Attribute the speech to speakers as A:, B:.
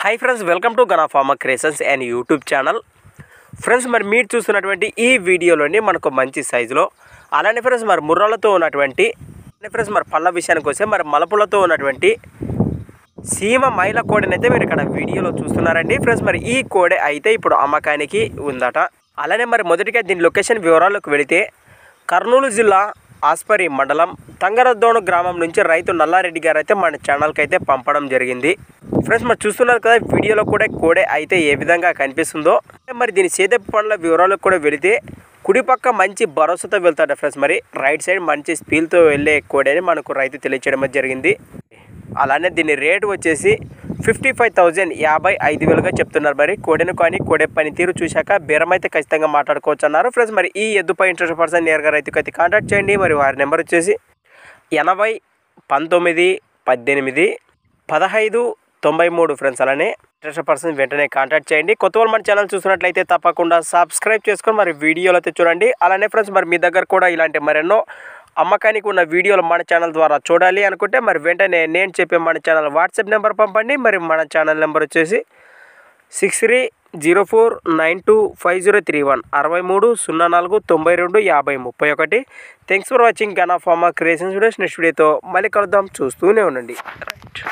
A: Hi friends, welcome to Gana pharma creations and YouTube channel. Friends, మరి మీరు చూస్తున్నటువంటి ఈ వీడియోలోని మనకు మంచి సైజులో అలానే ఫ్రెండ్స్ మరి ముర్రాలతో ఉన్నటువంటి ఫ్రెండ్స్ మరి పళ్ళ విషయానికి వస్తే మరి మలపులతో ఉన్నటువంటి సీమ మైల కోడెని అయితే మీరు ఇక్కడ వీడియోలో చూస్తున్నారండి. ఫ్రెండ్స్, మరి ఈ కోడె అయితే ఇప్పుడు అమ్మకానికి ఉందట. అలానే మరి మొదటిగా దీని లొకేషన్ వివరాలకు వెళితే కర్నూలు జిల్లా ఆస్పరి మండలం తంగరదోణు గ్రామం నుంచి రైతు నల్లారెడ్డి గారు అయితే మన ఛానల్కి అయితే పంపడం జరిగింది. ఫ్రెండ్స్, మరి చూస్తున్నారు కదా వీడియోలో కూడా కోడె అయితే ఏ విధంగా కనిపిస్తుందో. మరి దీని సేదపు పండ్ల వివరాలకు కూడా వెళితే కుడి పక్క మంచి భరోసాతో వెళ్తాడు ఫ్రెండ్స్. మరి రైట్ సైడ్ మంచి స్పీల్తో వెళ్ళే కోడెని మనకు రైతు తెలియచేయడం జరిగింది. అలానే దీని రేటు వచ్చేసి 55,000 55,000గా చెప్తున్నారు. మరి కోడెను కానీ కోడె పనితీరు చూశాక బేరం అయితే ఖచ్చితంగా మాట్లాడుకోవచ్చు అన్నారు. ఫ్రెండ్స్, మరి ఈ ఎద్దుపై ఇంట్రెస్ట్ పర్సన్ నేరుగా రైతుకి అయితే కాంటాక్ట్ చేయండి. మరి వారి నెంబర్ వచ్చేసి 80 19 18 15 93 ఫ్రెండ్స్. అలానే ఇంట్రెస్ట్ పర్సన్ వెంటనే కాంటాక్ట్ చేయండి. కొత్త వాళ్ళు మన ఛానల్ చూసినట్లయితే తప్పకుండా సబ్స్క్రైబ్ చేసుకొని మరి వీడియోలు అయితే చూడండి. అలానే ఫ్రెండ్స్, మరి మీ దగ్గర కూడా ఇలాంటి మరెన్నో అమ్మకానికి ఉన్న వీడియోలు మన ఛానల్ ద్వారా చూడాలి అనుకుంటే మరి వెంటనే నేను చెప్పే మన ఛానల్ వాట్సాప్ నెంబర్ పంపండి. మరి మన ఛానల్ నెంబర్ వచ్చేసి 6304925031 6304925031. Thanks for watching Gana pharma creations videos. Next వీడియోతో మళ్ళీ కలుద్దాం. చూస్తూనే ఉండండి. రైట్.